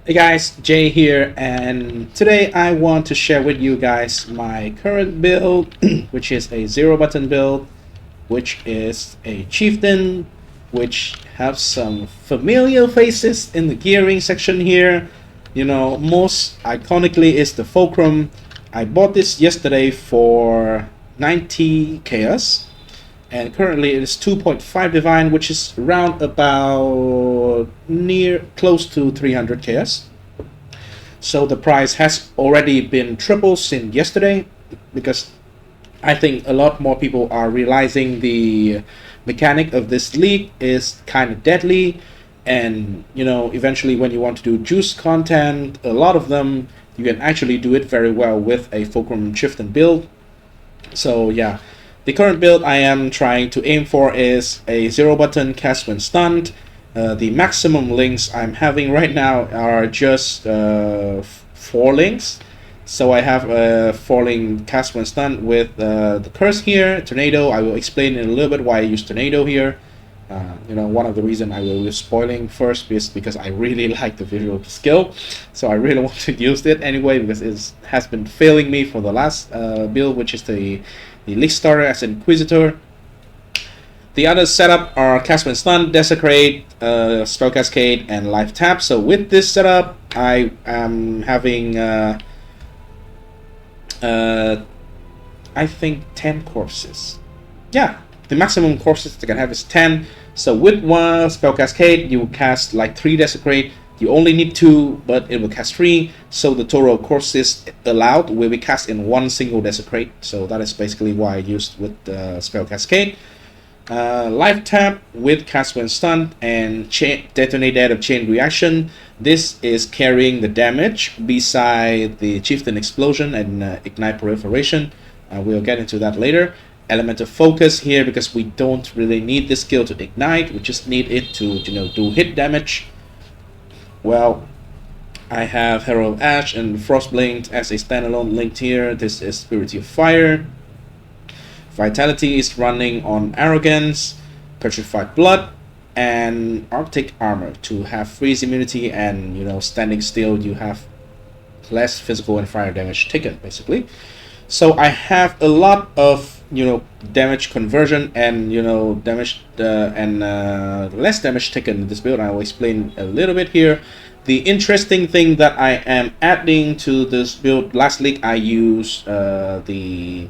Hey guys, Jay here, and today I want to share with you guys my current build, which is a zero button build, which is a Chieftain, which have some familiar faces in the gearing section here. You know, most iconically is the fulcrum. I bought this yesterday for 90 chaos, and currently it is 2.5 divine, which is around about close to 300 chaos. So the price has already been tripled since yesterday, because I think a lot more people are realizing the mechanic of this league is kind of deadly. And you know, eventually when you want to do juice content, a lot of them you can actually do it very well with a fulcrum Chieftain build. So yeah, the current build I am trying to aim for is a zero button cast when stunned. The maximum links I'm having right now are just 4 links. So I have a 4 link cast when stunned with the curse here, tornado. I will explain in a little bit why I use tornado here. You know, one of the reasons I will use spoiling first is because I really like the visual skill. So I really want to use it anyway, because it has been failing me for the last build, which is the league starter as Inquisitor. The other setup are cast when stunned, desecrate, spell cascade, and life tap. So with this setup, I am having I think 10 corpses. Yeah, the maximum corpses they can have is 10. So with one spell cascade, you will cast like 3 desecrate. You only need 2, but it will cast 3. So the total corpses allowed will be cast in one single desecrate. So that is basically why I used with the spell cascade. Life tap with cast when stunned and detonate that of chain reaction. This is carrying the damage beside the Chieftain explosion and ignite proliferation. We'll get into that later. Element of focus here, because we don't really need this skill to ignite. We just need it to, you know, do hit damage. Well, I have Herald of Ash and Frostblinked as a standalone linked here. This is Spirit of Fire. Vitality is running on Arrogance, Petrified Blood, and Arctic Armor to have freeze immunity, and you know, standing still you have less physical and fire damage taken basically. So I have a lot of, you know, damage conversion and, you know, damage less damage taken in this build. I will explain a little bit here. The interesting thing that I am adding to this build, last league I used the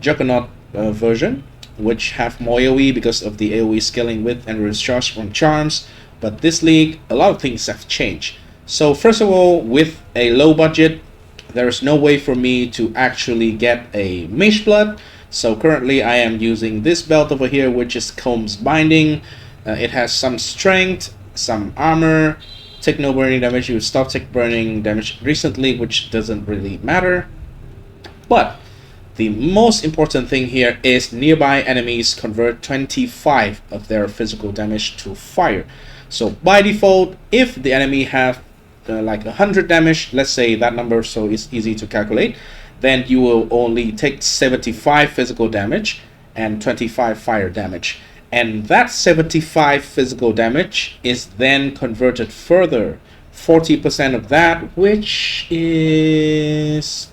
Juggernaut version, which have more AoE because of the AoE scaling width and recharge from charms. But this league, a lot of things have changed. So first of all, with a low budget, there is no way for me to actually get a Mage Blood. So currently I am using this belt over here, which is Comb's Binding. It has some strength, some armor, take no burning damage. You stop take burning damage recently, which doesn't really matter. But the most important thing here is nearby enemies convert 25 of their physical damage to fire. So by default, if the enemy have like 100 damage, let's say that number, so it's easy to calculate, then you will only take 75 physical damage and 25 fire damage. And that 75 physical damage is then converted further. 40% of that, which is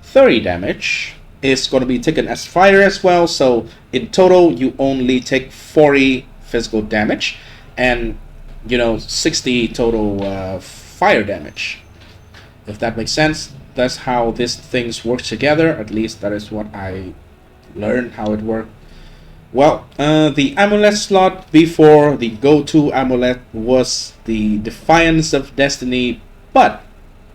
30 damage, is going to be taken as fire as well. So in total you only take 40 physical damage and, you know, 60 total fire damage, if that makes sense. That's how these things work together. At least that is what I learned how it worked. Well, the amulet slot before the go-to amulet was the Defiance of Destiny, but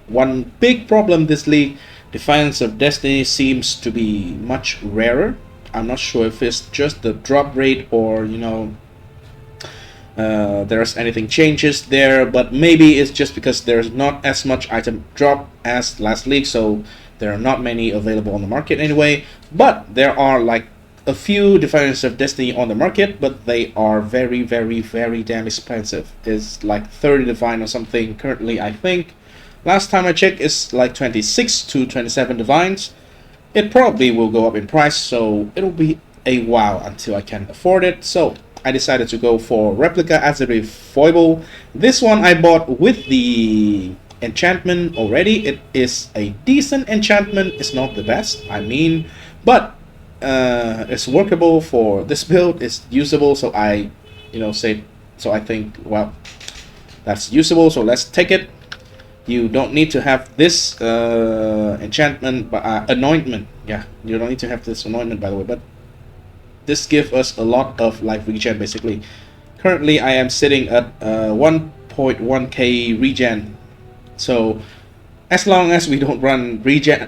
one big problem this league, Defiance of Destiny seems to be much rarer. I'm not sure if it's just the drop rate or, you know, there's anything changes there, but maybe it's just because there's not as much item drop as last league, so there are not many available on the market anyway. But there are like a few Defiance of Destiny on the market, but they are very, very, very damn expensive. It's like 30 divine or something currently, I think. Last time I checked, it's like 26 to 27 divines. It probably will go up in price, so it'll be a while until I can afford it. So I decided to go for replica as a foible. This one I bought with the enchantment already. It is a decent enchantment. It's not the best, I mean, but it's workable for this build. It's usable, so I, so I think, well, that's usable, so let's take it. You don't need to have this enchantment, but anointment. Yeah, you don't need to have this anointment, by the way, but this gives us a lot of life regen, basically. Currently, I am sitting at 1.1k regen. So, as long as we don't run regen,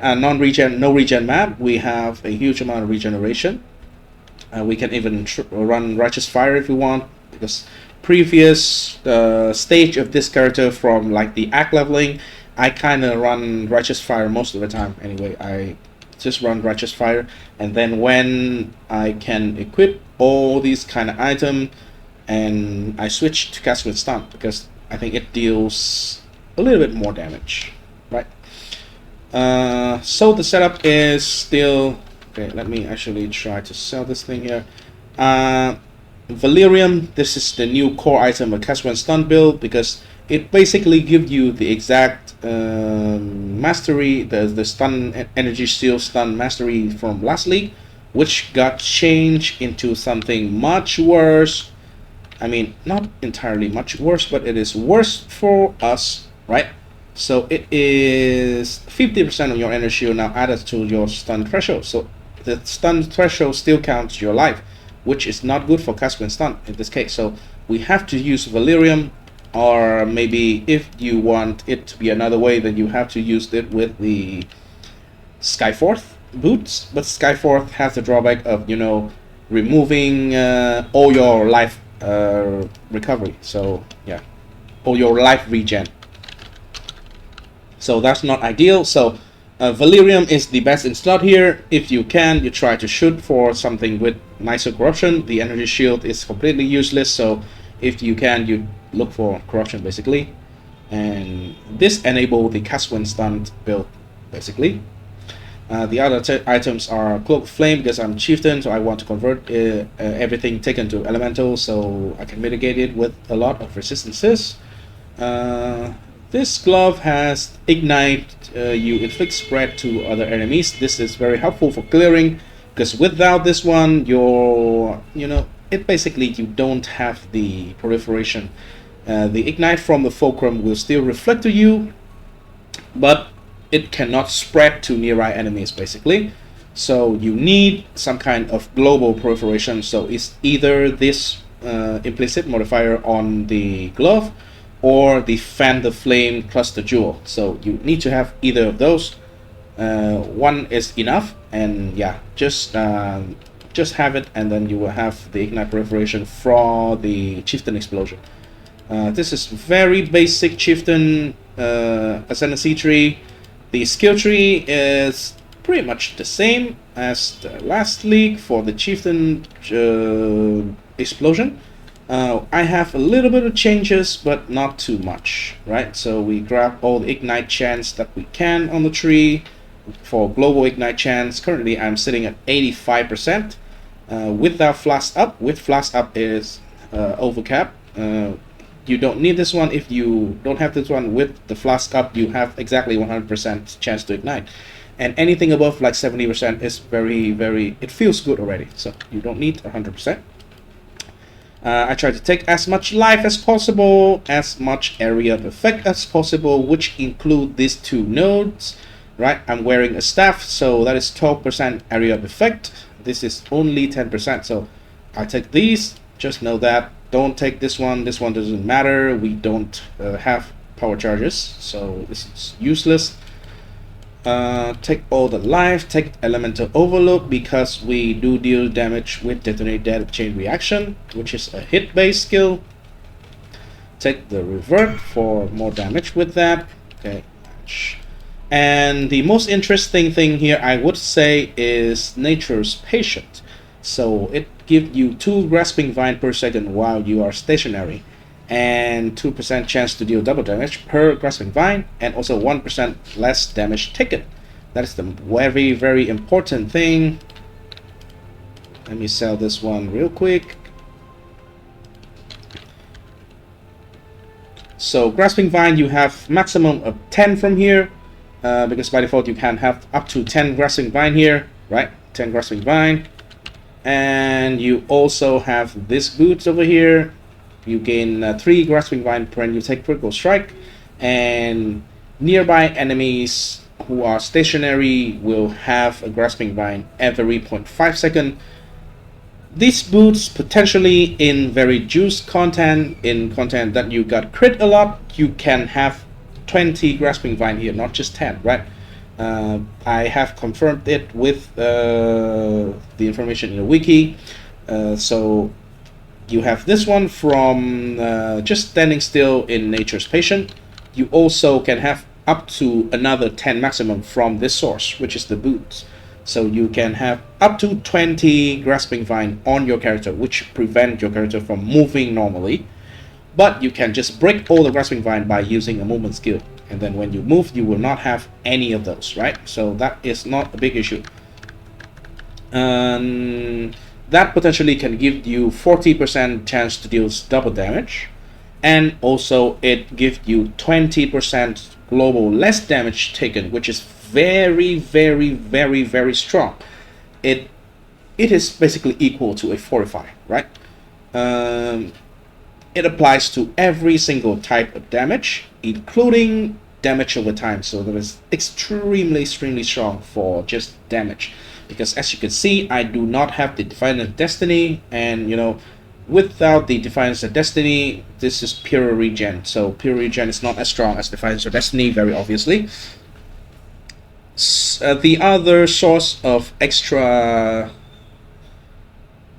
no regen map, we have a huge amount of regeneration. We can even run righteous fire if we want, because previous stage of this character from like the act leveling, I kind of run righteous fire most of the time. Anyway, I just run righteous fire, and then when I can equip all these kind of items, and I switch to cast with stun because I think it deals a little bit more damage, right? So the setup is still okay. Let me actually try to sell this thing here. Valerium, this is the new core item of cast when stun build, because it basically gives you the exact mastery, the stun energy shield stun mastery from last league, which got changed into something much worse. I mean, not entirely much worse, but it is worse for us, right? So it is 50% of your energy shield now added to your stun threshold. So the stun threshold still counts your life, which is not good for cast when stun in this case. So we have to use Valerium, or maybe if you want it to be another way, then you have to use it with the Skyforth boots. But Skyforth has the drawback of, removing all your life recovery. So yeah, all your life regen. So that's not ideal. So Valerium is the best in slot here. If you can, you try to shoot for something with nicer corruption. The energy shield is completely useless, so if you can, you look for corruption basically. And this enables the cast when stunned build basically. The other items are Cloak of Flame, because I'm Chieftain, so I want to convert everything taken to Elemental, so I can mitigate it with a lot of resistances. This glove has Ignite, you inflict spread to other enemies. This is very helpful for clearing, because without this one, it basically you don't have the proliferation. The Ignite from the fulcrum will still reflect to you, but it cannot spread to nearby enemies basically. So you need some kind of global proliferation. So it's either this implicit modifier on the glove or the fan the flame cluster jewel. So you need to have either of those. One is enough, and yeah, just have it, and then you will have the ignite proliferation from the Chieftain explosion. This is very basic Chieftain Ascendancy tree. The skill tree is pretty much the same as the last league for the Chieftain explosion. I have a little bit of changes, but not too much, right? So we grab all the ignite chance that we can on the tree for global ignite chance. Currently I'm sitting at 85%. Without flask up, with flask up is overcap. You don't need this one. If you don't have this one with the flask up, you have exactly 100% chance to ignite. And anything above like 70% is very, it feels good already. So you don't need 100%. I try to take as much life as possible, as much area of effect as possible, which include these two nodes, right? I'm wearing a staff, so that is 12% area of effect. This is only 10%, so I take these. Just know that. Don't take this one. This one doesn't matter. We don't have power charges, so this is useless. Take all the life. Take elemental overload, because we do deal damage with detonate dead chain reaction, which is a hit based skill. Take the revert for more damage with that. Okay. And the most interesting thing here, I would say, is Nature's Patient. So it gives you 2 grasping vine per second while you are stationary, and 2% chance to deal double damage per grasping vine, and also 1% less damage taken. That is the very important thing. Let me sell this one real quick. So grasping vine, you have maximum of 10 from here, because by default you can have up to 10 grasping vine here, right? 10 grasping vine. And you also have this boots over here. You gain 3 grasping vine per you take critical strike, and nearby enemies who are stationary will have a grasping vine every 0.5 second. These boots potentially in very juice content, in content that you got crit a lot, you can have 20 grasping vine here, not just 10, right? I have confirmed it with the information in the wiki. So you have this one from just standing still in Nature's Patient. You also can have up to another 10 maximum from this source, which is the boots. So you can have up to 20 grasping vine on your character, which prevent your character from moving normally. But you can just break all the grasping vine by using a movement skill. And then when you move, you will not have any of those, right? So that is not a big issue. That potentially can give you 40% chance to deal double damage. And also it gives you 20% global less damage taken, which is very, very, very, very strong. It is basically equal to a fortify, right? It applies to every single type of damage, including damage over time. So that is extremely strong for just damage. Because as you can see, I do not have the Defiance of Destiny, and you know, without the Defiance of Destiny, this is pure regen. So pure regen is not as strong as Defiance of Destiny, very obviously. The other source of extra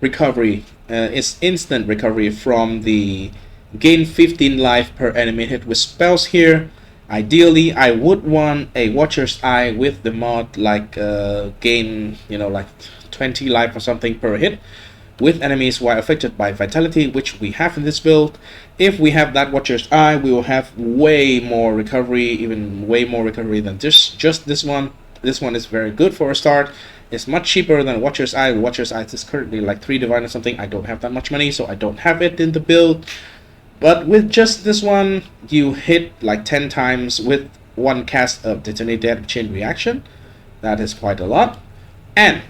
recovery is instant recovery from the gain 15 life per enemy hit with spells here. Ideally, I would want a Watcher's Eye with the mod, like gain, you know, like 20 life or something per hit with enemies while affected by vitality, which we have in this build. If we have that Watcher's Eye, we will have way more recovery, even way more recovery than just this one. This one is very good for a start. It's much cheaper than Watcher's Eye. Watcher's Eye is currently like 3 divine or something. I don't have that much money, so I don't have it in the build. But with just this one, you hit like 10 times with one cast of Detonate Dead Chain Reaction. That is quite a lot. And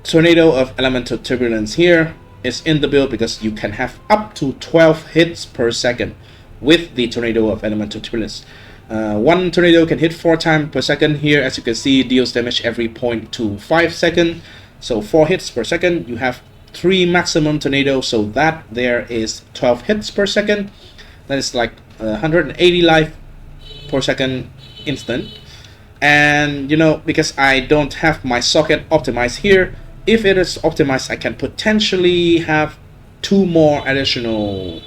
Tornado of Elemental Turbulence here is in the build because you can have up to 12 hits per second with the Tornado of Elemental Turbulence. One tornado can hit 4 times per second here. As you can see, deals damage every 0.25 second. So 4 hits per second. You have 3 maximum tornadoes, so that there is 12 hits per second. That is like 180 life per second instant. And you know, because I don't have my socket optimized here, if it is optimized, I can potentially have 2 more additional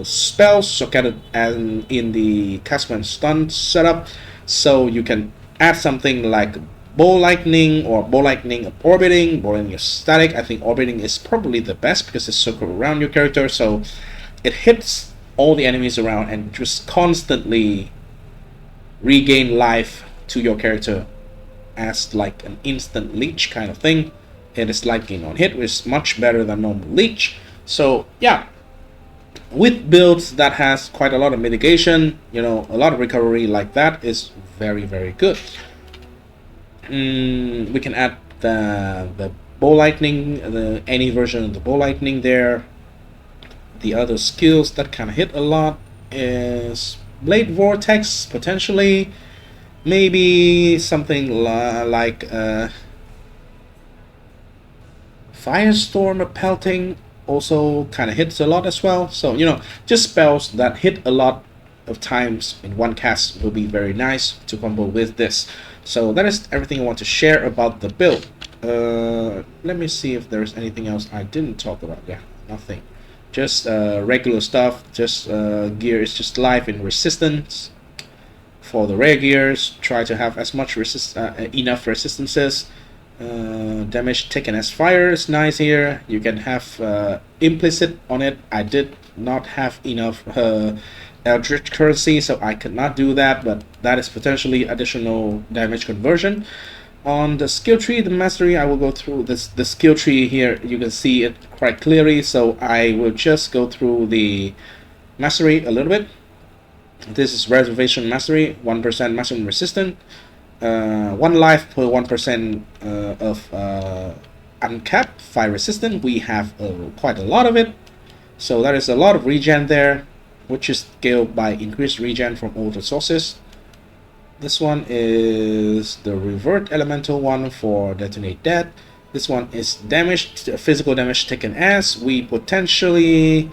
spells socketed and in the Castman Stun setup. So you can add something like Ball Lightning or Ball Lightning of Orbiting. Ball Lightning is static. I think Orbiting is probably the best because it's circled around your character, so it hits all the enemies around and just constantly regain life to your character as like an instant leech kind of thing. It is life gain on hit, which is much better than normal leech. So yeah, with builds that has quite a lot of mitigation, you know, a lot of recovery like that is very, very good. We can add the Ball Lightning, any version of the Ball Lightning there. The other skills that kind of hit a lot is Blade Vortex, potentially. Maybe something like Firestorm Pelting also kind of hits a lot as well. So, you know, just spells that hit a lot of times in one cast will be very nice to combo with this. So that is everything I want to share about the build. Let me see if there's anything else I didn't talk about. Yeah, nothing. Just regular stuff. Just gear is just life in resistance. For the rare gears, try to have as much enough resistances. Damage taken as fire is nice here. You can have implicit on it. I did not have enough Eldritch currency, so I could not do that, but that is potentially additional damage conversion. On the skill tree, the mastery, I will go through this. The skill tree here, you can see it quite clearly, so I will just go through the mastery a little bit. This is reservation mastery, 1% maximum resistance, 1 life per 1% of uncapped fire resistance. We have quite a lot of it, so there is a lot of regen there, which is scaled by increased regen from all the sources. This one is the revert elemental one for detonate dead. This one is damage, physical damage taken as. We potentially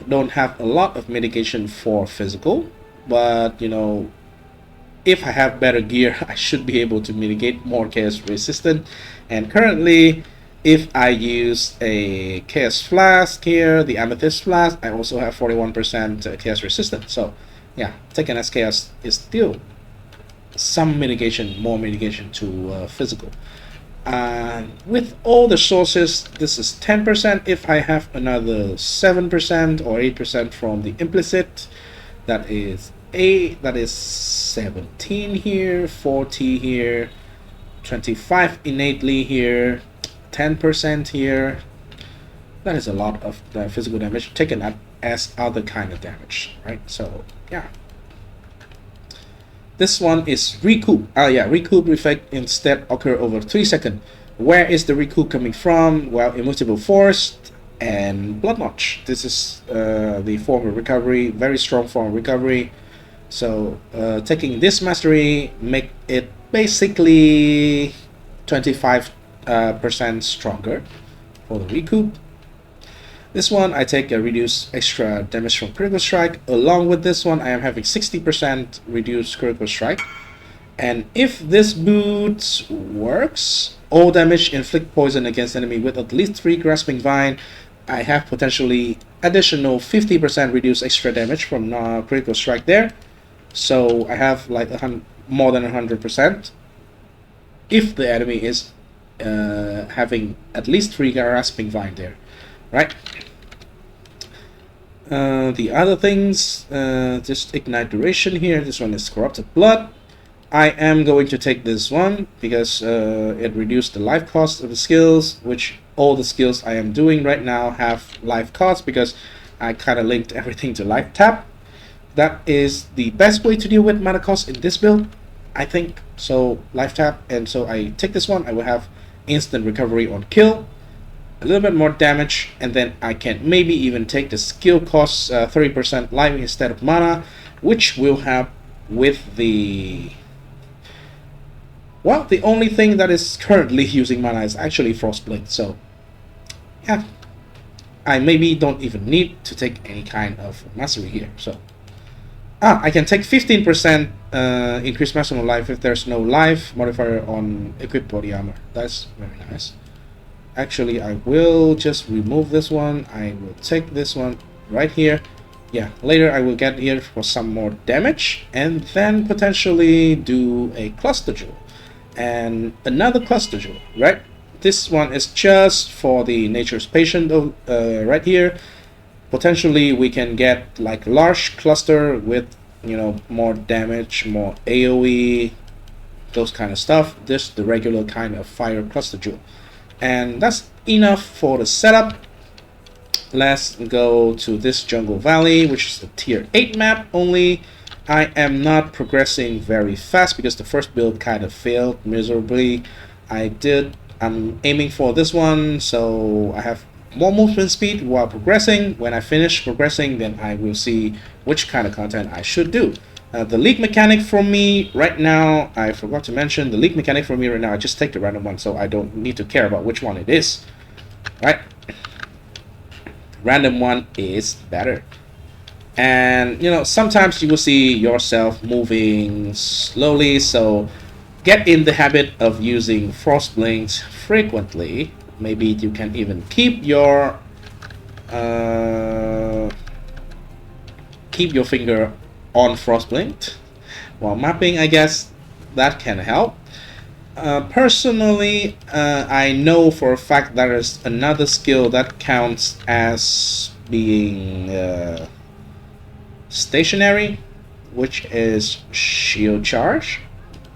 don't have a lot of mitigation for physical, but you know, if I have better gear, I should be able to mitigate more chaos resistant. And currently, if I use a chaos flask here, the amethyst flask, I also have 41% chaos resistant. So yeah, taken as chaos is still some mitigation, more mitigation to physical. With all the sources, this is 10%. If I have another 7% or 8% from the implicit, that is 17 here, 40 here, 25 innately here, 10% here. That is a lot of the physical damage taken as other kind of damage, right? So yeah. This one is recoup. Recoup effect instead occur over 3 seconds. Where is the recoup coming from? Well, immutable force and blood notch. This is the form of recovery, very strong form of recovery. So taking this mastery make it basically 25% stronger for the recoup. This one I take a reduced extra damage from critical strike. Along with this one I am having 60% reduced critical strike. And if this boot works, all damage inflict poison against enemy with at least 3 grasping vine. I have potentially additional 50% reduced extra damage from critical strike there. So I have like more than 100% if the enemy is having at least 3 grasping vine there, right? The other things, just ignite duration here. This one is corrupted blood. I am going to take this one because it reduced the life cost of the skills, which all the skills I am doing right now have life cost because I kind of linked everything to life tap. That is the best way to deal with mana cost in this build, I think. So life tap, and so I take this one. I will have instant recovery on kill, a little bit more damage, and then I can maybe even take the skill cost 30% life instead of mana, which will have with the... Well, the only thing that is currently using mana is actually Frostblade, so yeah, I maybe don't even need to take any kind of mastery here. So I can take 15% increased maximum life if there's no life modifier on equipped body armor. That's very nice. Actually, I will just remove this one. I will take this one right here. Yeah, later I will get here for some more damage and then potentially do a cluster jewel and another cluster jewel, right? This one is just for the nature's patient right here. Potentially we can get like large cluster with, you know, more damage, more AoE, those kind of stuff. This the regular kind of fire cluster jewel. And that's enough for the setup. Let's go to this Jungle Valley, which is the tier 8 map only. I am not progressing very fast because the first build kind of failed miserably. I'm aiming for this one, so I have more movement speed while progressing. When I finish progressing, then I will see which kind of content I should do. The league mechanic for me right now, I forgot to mention, the league mechanic for me right now, I just take the random one, so I don't need to care about which one it is, right? Random one is better. And you know, sometimes you will see yourself moving slowly, so get in the habit of using Frostblades frequently. Maybe you can even keep your finger on Frostblade while mapping. I guess that can help. Personally, I know for a fact there is another skill that counts as being stationary, which is shield charge.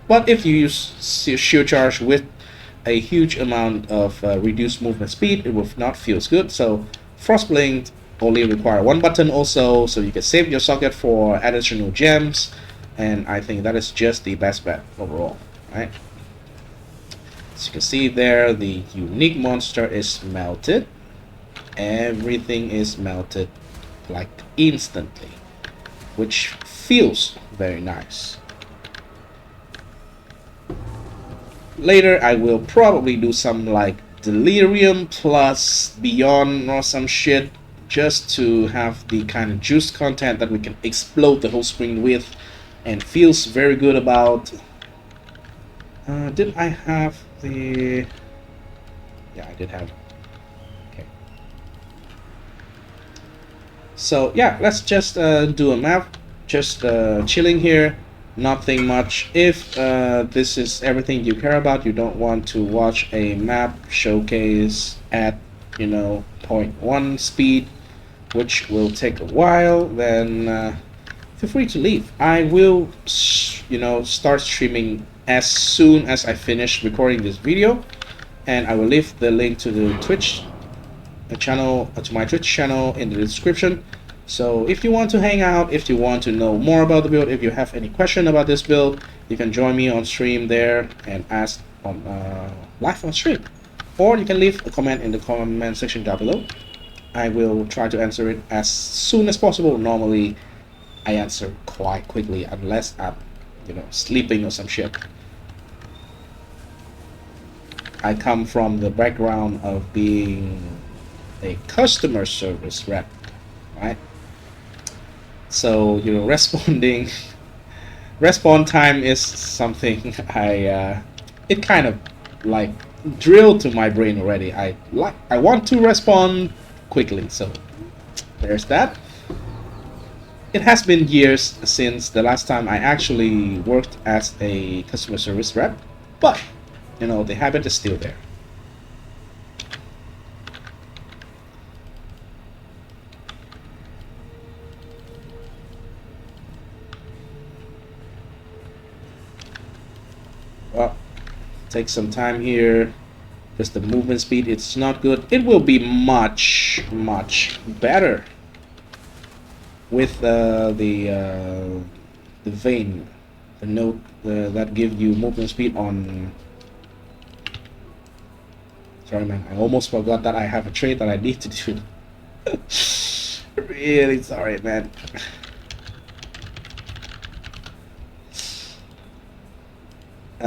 But if you use shield charge with a huge amount of reduced movement speed, it will not feel good. So Frostblade only require one button also, so you can save your socket for additional gems, and I think that is just the best bet overall, right? As you can see there, the unique monster is melted. Everything is melted like instantly, which feels very nice. Later I will probably do some like delirium plus beyond or some shit, just to have the kind of juice content that we can explode the whole screen with, and feels very good about. Did I have the... Yeah, I did have... Okay. So yeah, let's just do a map. Just chilling here. Nothing much. If this is everything you care about, you don't want to watch a map showcase at, you know, 0.1 speed, which will take a while, then feel free to leave. I will, you know, start streaming as soon as I finish recording this video, and I will leave the link to the Twitch channel, to my Twitch channel, in the description. So if you want to hang out, if you want to know more about the build, if you have any question about this build, you can join me on stream there and ask on live on stream, or you can leave a comment in the comment section down below. I will try to answer it as soon as possible. Normally I answer quite quickly unless I'm, you know, sleeping or some shit. I come from the background of being a customer service rep, right? So, you know, respawn time is something it kind of like drilled to my brain already. I want to respawn quickly, so there's that. It has been years since the last time I actually worked as a customer service rep, but you know, the habit is still there. Well, take some time here, because the movement speed, it's not good. It will be much better with the vein, the node that give you movement speed on. Sorry man, I almost forgot that I have a trait that I need to do. Really sorry man.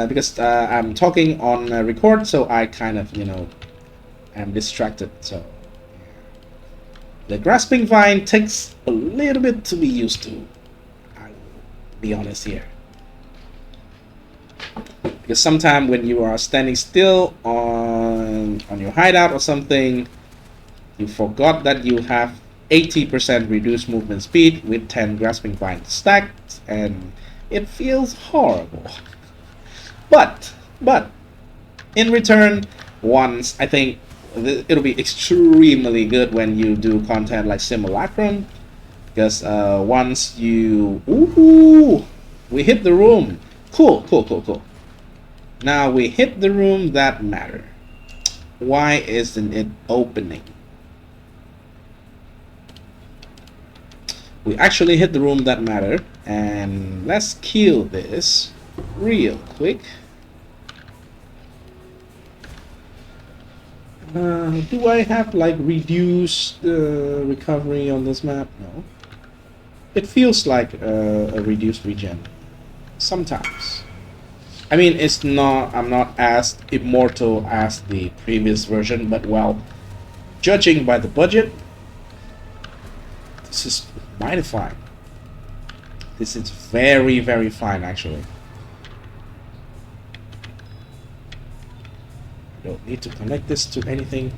Because I'm talking on record, so I kind of, you know, am distracted. So the grasping vine takes a little bit to be used to, I will be honest here. Because sometimes when you are standing still on your hideout or something, you forgot that you have 80% reduced movement speed with 10 grasping vines stacked, and it feels horrible. But in return, once, I think it'll be extremely good when you do content like simulacrum, because once you... Ooh, we hit the room. Cool. Now we hit the room that matter. Why isn't it opening? We actually hit the room that matter, and let's kill this real quick. Do I have like reduced recovery on this map? No. It feels like a reduced regen sometimes. I mean, it's not, I'm not as immortal as the previous version, but well, judging by the budget, this is mighty fine. This is very fine actually. Don't need to connect this to anything.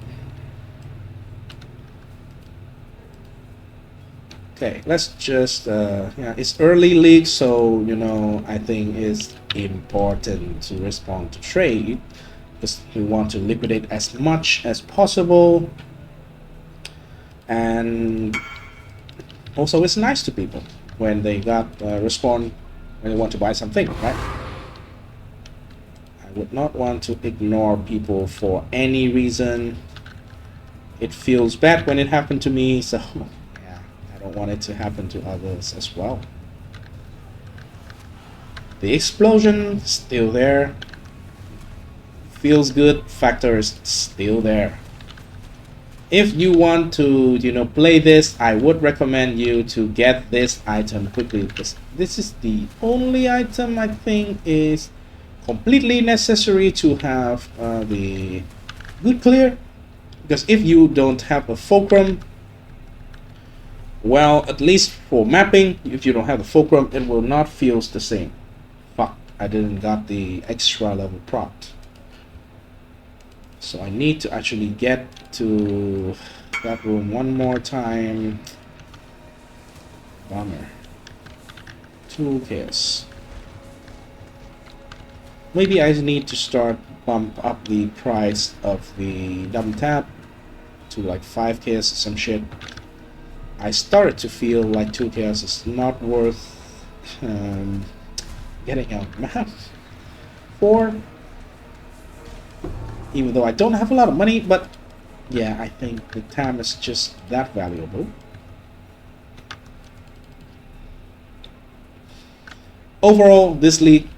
Okay, let's just yeah, it's early league, so you know, I think it's important to respond to trade, because we want to liquidate as much as possible, and also it's nice to people when they got respond when they want to buy something, right? I would not want to ignore people for any reason. It feels bad when it happened to me, so yeah, I don't want it to happen to others as well. The explosion still there. Feels good factor is still there. If you want to, play this, I would recommend you to get this item quickly, because this is the only item I think is completely necessary to have the good clear. Because if you don't have a fulcrum, well, at least for mapping, if you don't have the fulcrum, it will not feel the same. Fuck, I didn't got the extra level prot. So I need to actually get to that room one more time. Bummer. 2 chaos. Maybe I need to start bump up the price of the dumb tap to like 5 chaos or some shit. I started to feel like 2 chaos is not worth getting out map for. Even though I don't have a lot of money, but yeah, I think the TAM is just that valuable. Overall, this league,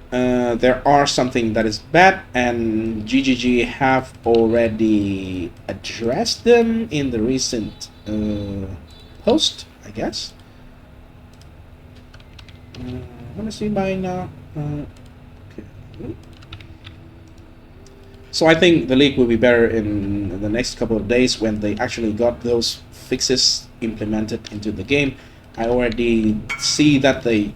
there are something that is bad, and GGG have already addressed them in the recent post, I guess. Let me see by now. Okay. So I think the league will be better in the next couple of days when they actually got those fixes implemented into the game. I already see that they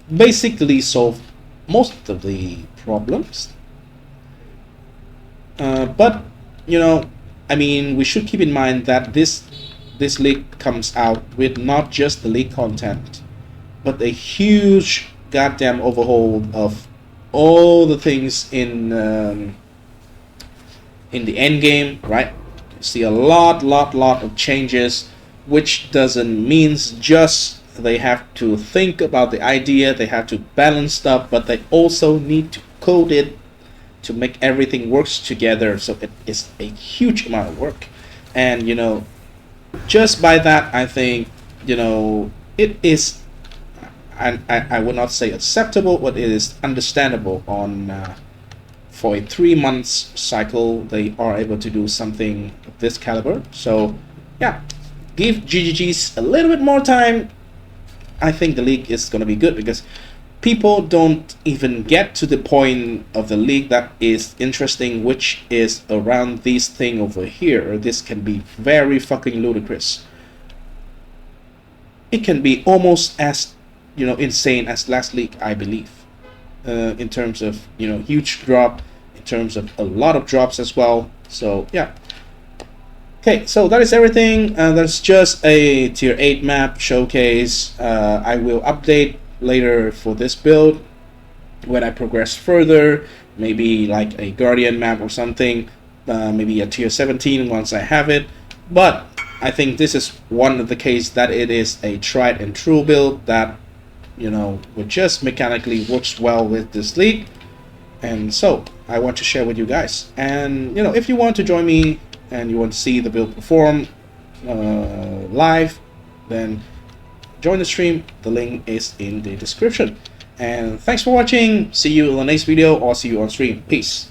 basically solved most of the problems. But, I mean, we should keep in mind that this league comes out with not just the league content, but a huge goddamn overhaul of all the things in the end game, right? You see a lot of changes, which doesn't mean just they have to think about the idea, they have to balance stuff, but they also need to code it to make everything works together. So it is a huge amount of work, and just by that, I think it is, and I would not say acceptable, but it is understandable on for a 3 months cycle they are able to do something of this caliber. So yeah, give GGGs a little bit more time. I think the league is going to be good, because people don't even get to the point of the league that is interesting, which is around this thing over here. This can be very fucking ludicrous. It can be almost as insane as last league, I believe, in terms of huge drop, in terms of a lot of drops as well. So yeah. Okay, so that is everything. That's just a tier 8 map showcase. I will update later for this build when I progress further. Maybe like a Guardian map or something. Maybe a tier 17 once I have it. But I think this is one of the case that it is a tried and true build that would just mechanically works well with this league. And so I want to share with you guys. And if you want to join me and you want to see the build perform live, then join the stream. The link is in the description. And thanks for watching. See you in the next video, or see you on stream. Peace.